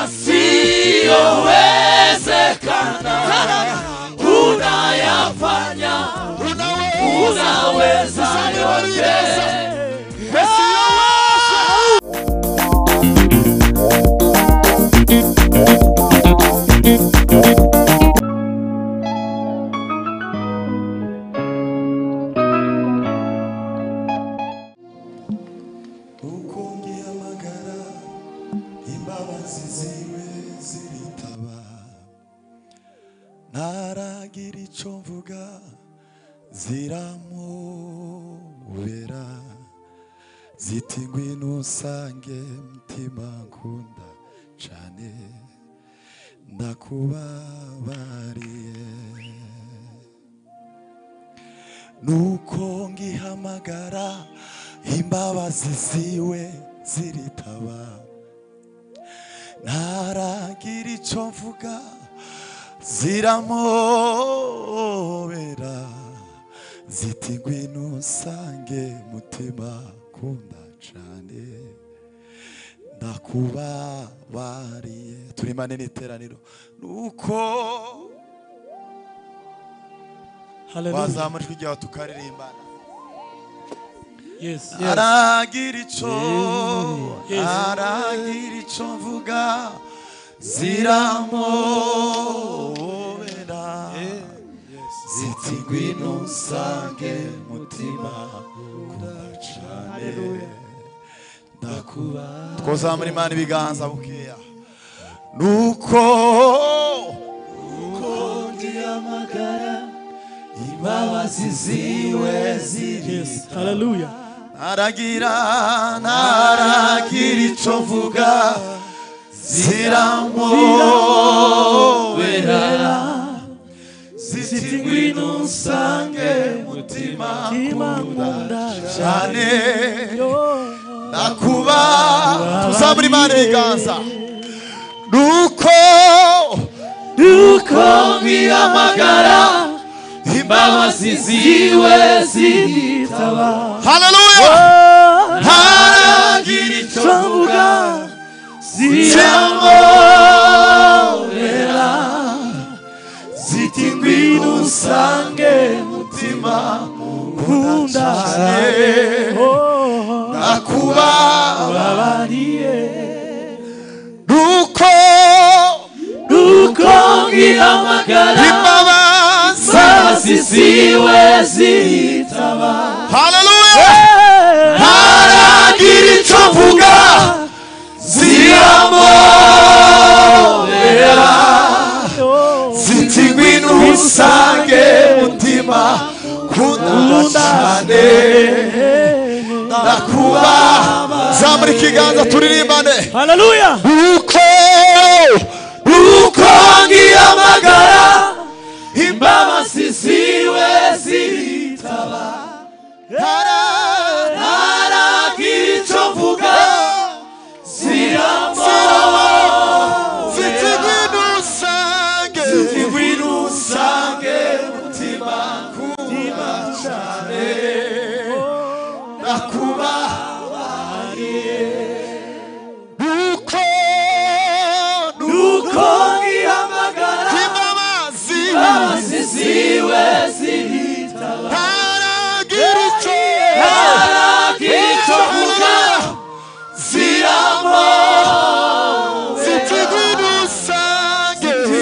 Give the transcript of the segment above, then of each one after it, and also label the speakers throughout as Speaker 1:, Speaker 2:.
Speaker 1: yasiyowezekana unayafanya, unaweza yote.
Speaker 2: Naragira icyo mvuga ziramubera, ziti ngwino usange mutima nkunda cyane, ndakubabariye. Nuko ngihamagara imbabazi ziwe ziritaba, naragira icyo mvuga ziramubera, ziti ngwino usange mutima kunda cyane, ndakubabariye. Turi manini iteraniro. Nuko wazamura ijwi ryawe tukaririmbana. Aragira icyo mvuga ziramubera, ziti ngwino usange mutima kunda cyane, ndakubabariye. Twazamura Imana ibiganza bukeya. Nuko ndihamagara imbabazi ziwe ziri.
Speaker 1: Haleluya.
Speaker 2: Naragira icyo mvuga ziramubera, ziti ngwino usange mutima kunda cyane, ndakubabariye. Tuzamura Imana ibiganza. Nuko ngihamagara imbabazi ziwe ziritaba. Haleluya. Naragira icyo mvuga ziramubera, ziti ngwino usange mutima kunda cyane, ndakubabariye. Nuko ngihamagara imbabazi ziwe ziritaba. Haleluya. Naragira icyo mvuga ziramubera, ziti ngwino usange mutima kunda cyane, ndakubabariye. Zamura ikiganza turirimbane.
Speaker 1: Haleluya.
Speaker 2: Nuko ngihamagara imbabazi ziwe ziritaba, naragira icyo mvuga ziramubera, ziti ngwino usange mutima kunda cyane, ndakubabariye. Nuko ngihamagara imbabazi ziwe ziritaba, naragira icyo mvuga ziramubera, ziti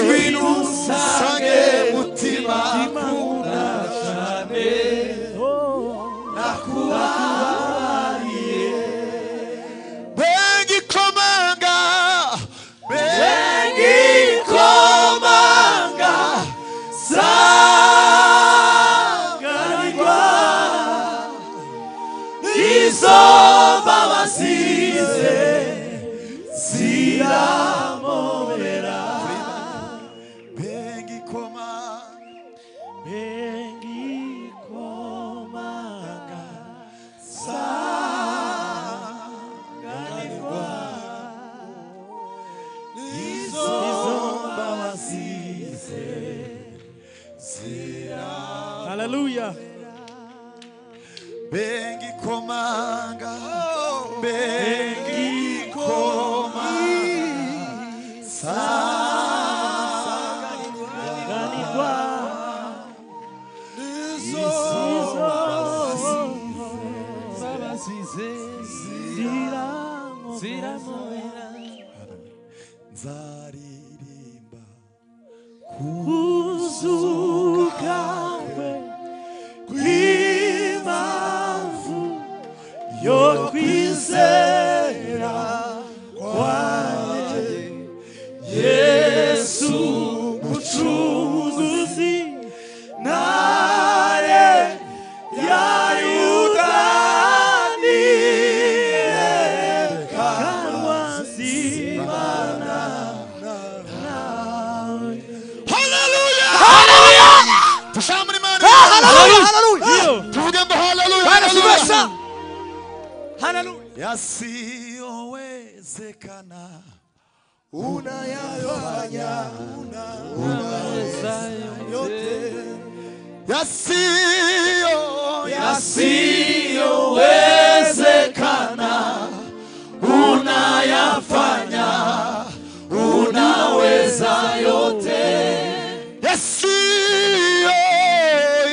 Speaker 2: ngwino usange mutima kunda cyane, ndakubabariye. Bengikomanga sanganirwa izo mbabazi ze ziramubera. Bengikomanga sanganirwa izo mbabazi ze ziramubera.
Speaker 1: Haleluya.
Speaker 2: Bengikomanga
Speaker 1: saganirwa nizo babasize ziramubera
Speaker 2: nzaririmba
Speaker 1: kuzuka kwe kw'impamvu yo kwizera kwanjye Yesu mucunguzi ntare ya Yuda niyerekanwa zibana nawe.
Speaker 2: Hallelujah! Tushamuri Imana.
Speaker 1: Hallelujah!
Speaker 2: Tuvuge ngo hallelujah.
Speaker 1: Hallelujah! Hallelujah!
Speaker 2: Yasiyowezekana
Speaker 1: unayafanya unaweza yote yasiyowezekana unayafanya unaweza yote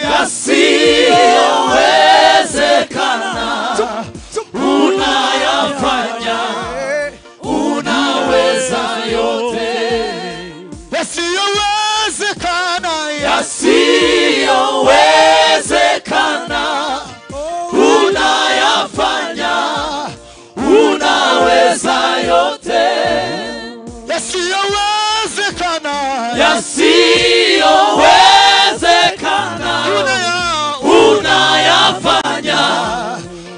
Speaker 1: yasiyowezekana unayafanya unaweza yote yasiyowezekana unayafanya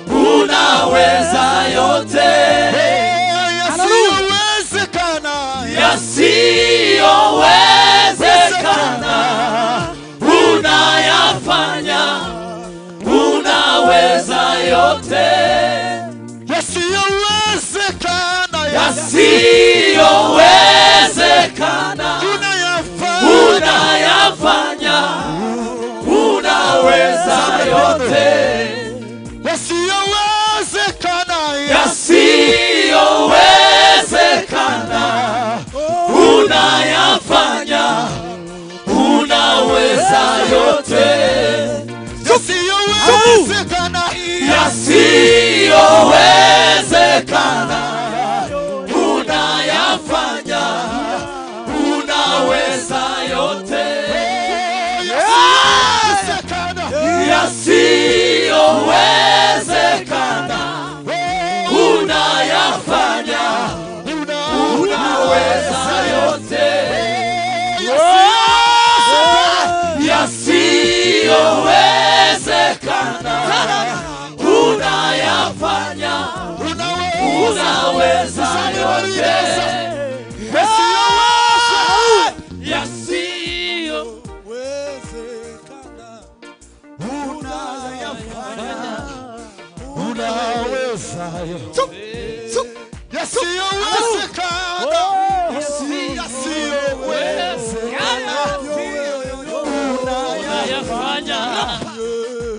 Speaker 1: unaweza yote
Speaker 2: yasiyowezekana
Speaker 1: unayafanya unaweza yote yasiyowezekana unayafanya unaweza yote
Speaker 2: yasiyowezekana
Speaker 1: unayafanya unaweza yote
Speaker 2: yasiyowezekana
Speaker 1: unayafanya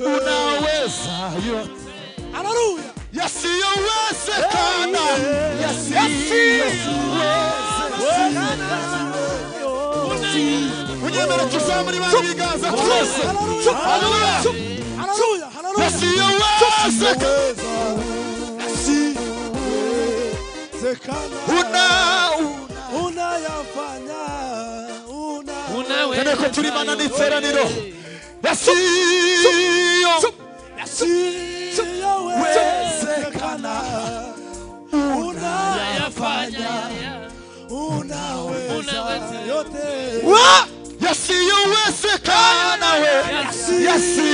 Speaker 1: unaweza yote
Speaker 2: yasiyowezekana
Speaker 1: yasiyowezekana unayafanya unaweza yote yasiyowezekana unayafanya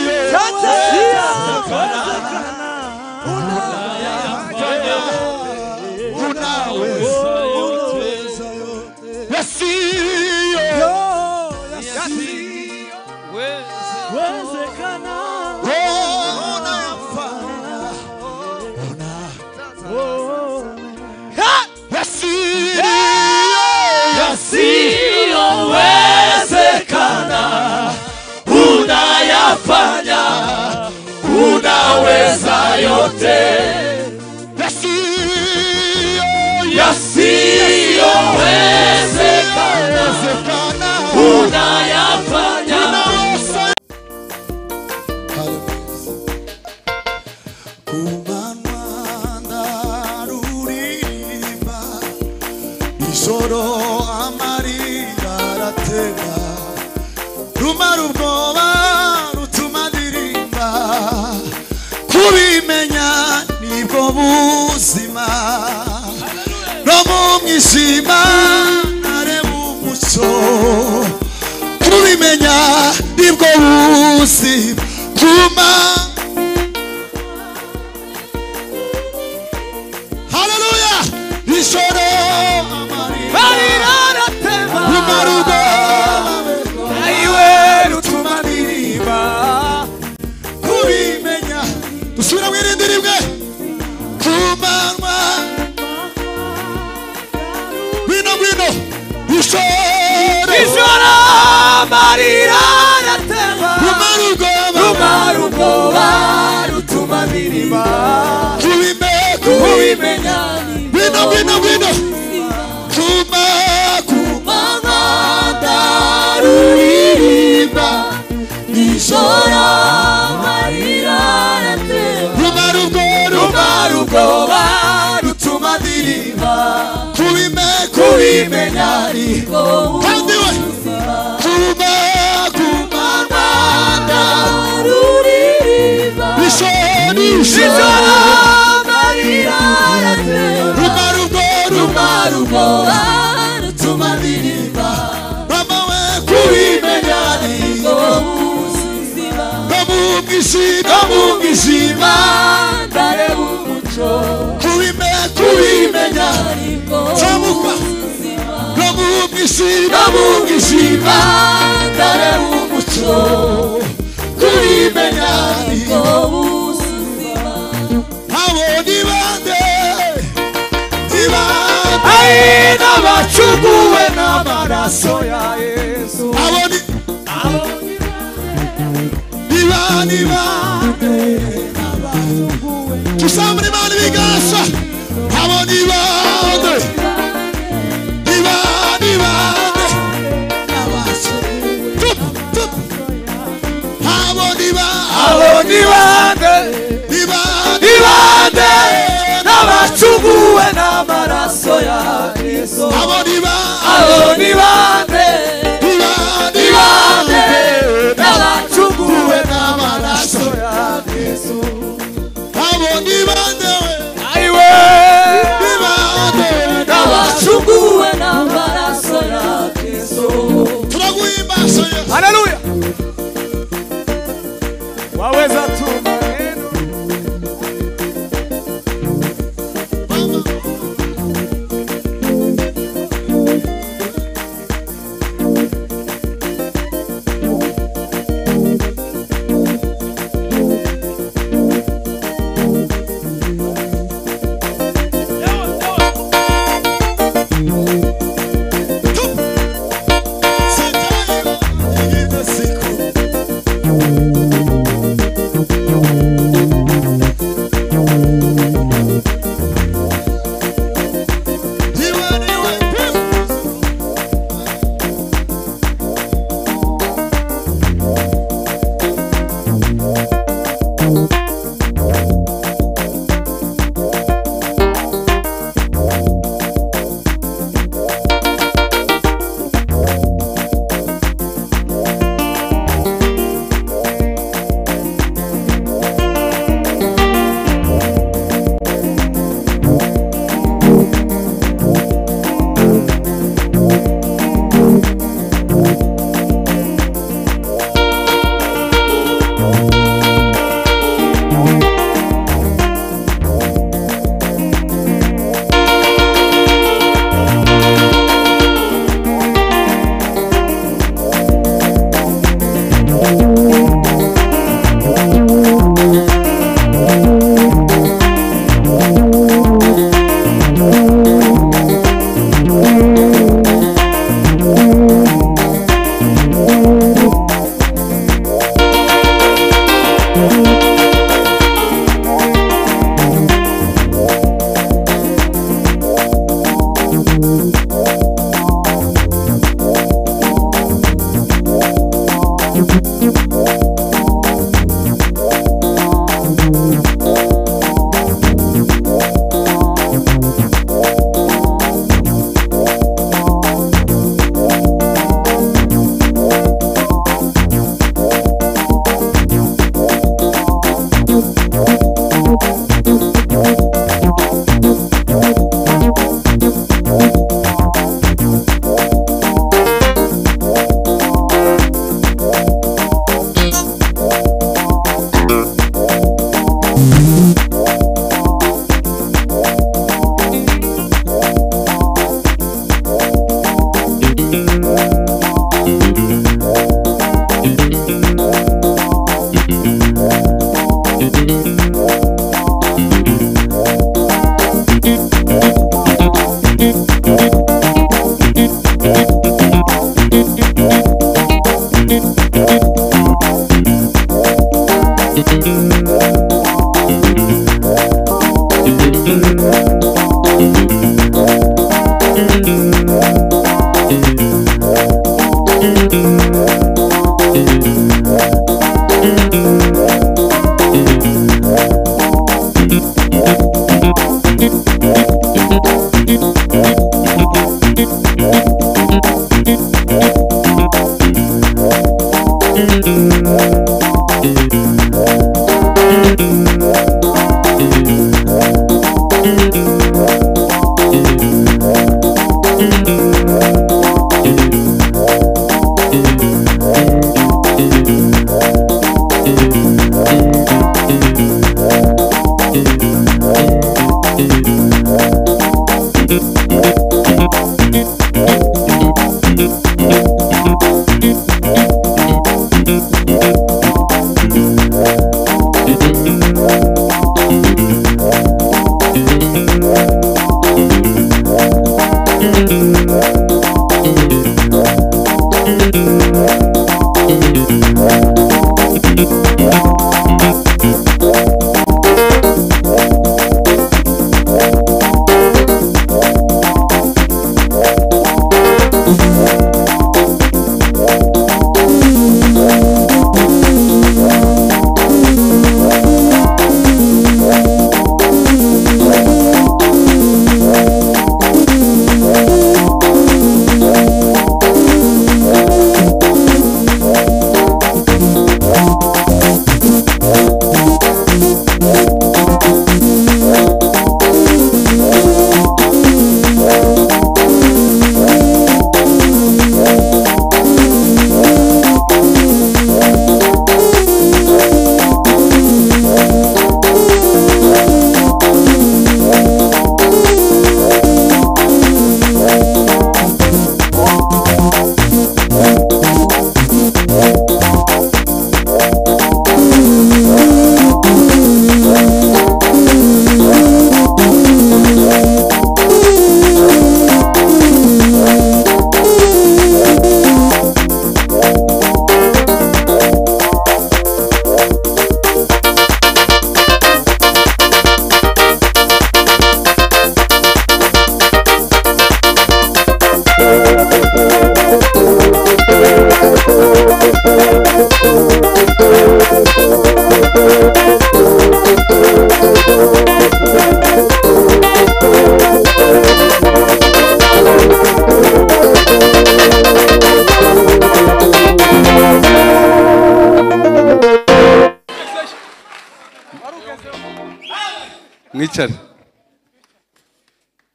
Speaker 1: unaweza yote yasiyowezekana unayafanya unaweza yote yasiyowezekana
Speaker 2: ijoro amarira aratera rumara ubwoba rutuma ndirimba kubimenya nibwo buzima no mu mwijima nareba umucyo kubimenya nibwo buzima kuma haleluya ijoro amarira aratema rumara ubwoba ayiwe rutuma ndirimba kubimenya dusubira mwirindi rimwe kumanywa wino ijoro amarira aratema rumara ubwoba rutuma ndirimba kubimenya wino kumanywa ndaruririmba ijoro amarira aratema rumara ubwoba rutuma ndirimba kubimenya kandi we kumanywa ndaruririmba ijoro amarira aratema rumara ubwoba rutuma ndirimba mama we kubimenya mu mwijima ndareba umucyo kubimenya zamuka no mu mwijima ndareba umucyo kubimenya abo ni bande n'abacunguwe n'amaraso ya Yesu abo ni bande tusambure Imana ibiganza abo ni bande n'abacunguwe n'amaraso ya Yesu abo ni bande n'abacunguwe n'amaraso ya Yesu abo ni bande ayiwe n'abacunguwe n'amaraso ya Yesu turaguhimbaza Yesu haleluya waweza tu maneno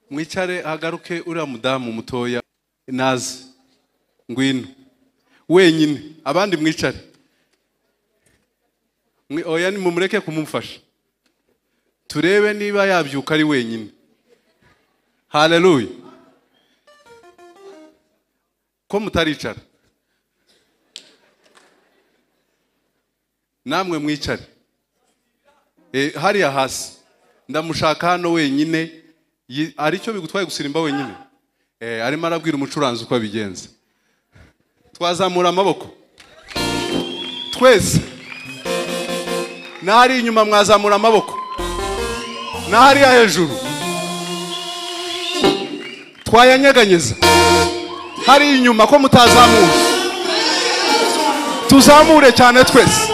Speaker 3: Mwicare agaruke uriya mudamu mutoya nazi ngwino wenyine abandi mwicare oya ni mumureke kumumfasha turebe niba yabyuka ari wenyine. Haleluya. Ko mutaricara namwe mwicare hariya hasi ndamushaka hano wenyine. Aricyo bigutwaye gusirimba wenyine arimo arabwira umucuranzi uko abigenza. Twazamura amaboko twese nari inyuma mwazamura amaboko nari hejuru twayanyeganyeza hari inyuma ko mutazamura tuzamure cyane twese.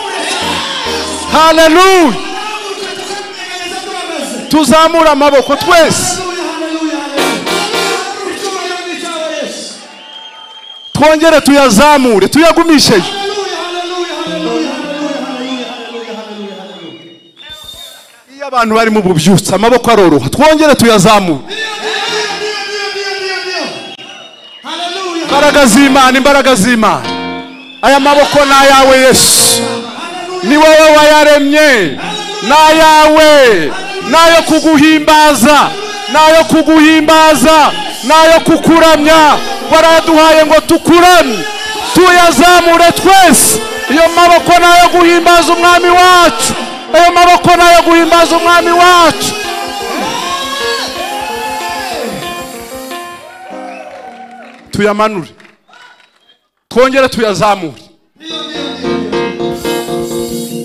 Speaker 3: Haleluya. Tuzamura amaboko twese twongere tuyazamure tuyagumishe. Iyo abantu bari mu bubyutse amaboko aroroha twongere tuyazamure. Imbaraga z'Imana aya maboko na yawe Yesu ni wowe wayaremye na yawe nayo kuguhimbaza nayo kukuramya waraduhaye ngo tukuramye tuyazamure twese. Iyo maboko nayo guhimbaza umwami wacu ayo maboko nayo guhimbaza umwami wacu. Tuyamanure twongere tuyazamure.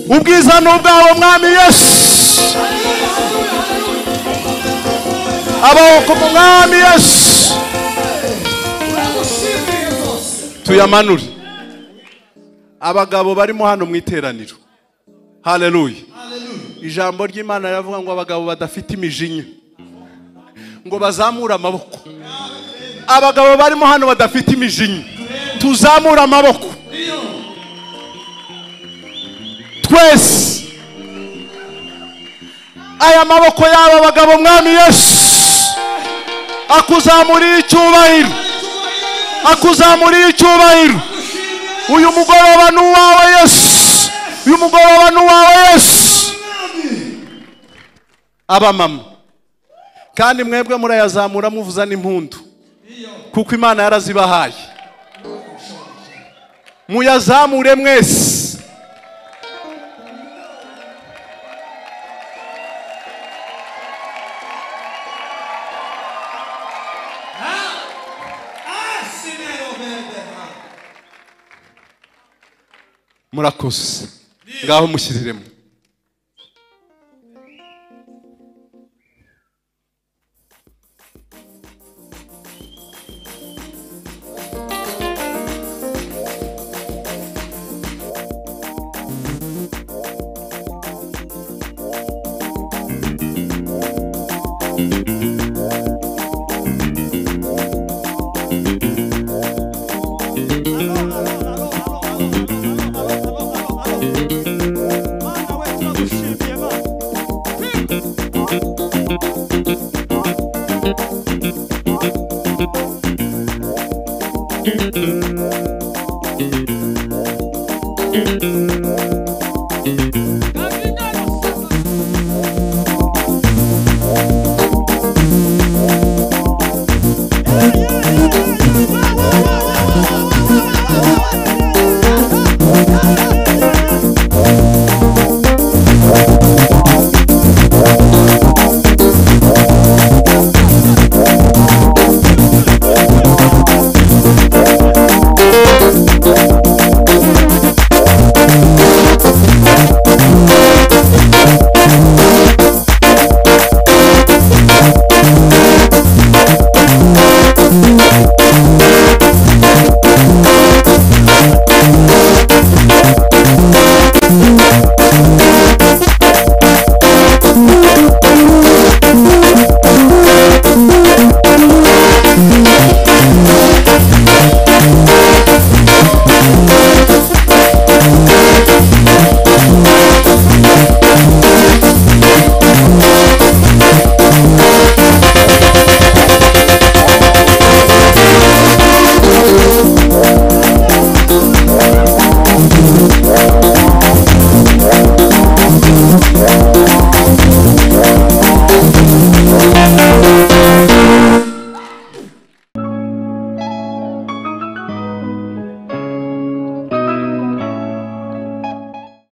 Speaker 3: Ubwiza n'ubwawe mwami Yesu abawoko mwami Yesu tuyamanure. Abagabo barimo hano mu iteraniro, haleluya. Ijambo ry'Imana riravuga ngo abagabo badafite imijinya ngo bazamura amaboko. Abagabo barimo hano badafite imijinya, tuzamura amaboko twese. Aya maboko y'aba bagabo mwami Yesu akuzamuriye icyubahiro, akuzamuriye icyubahiro. Uyu mugoroba ni uwawe Yesu, uyu mugoroba ni uwawe Yesu. Abamama kandi mwebwe murayazamura muvuza n'impundu, kuko Imana yarazibahaye. Muyazamure mwese. Murakoze, ngaho mushyiriremo.
Speaker 4: Thank you.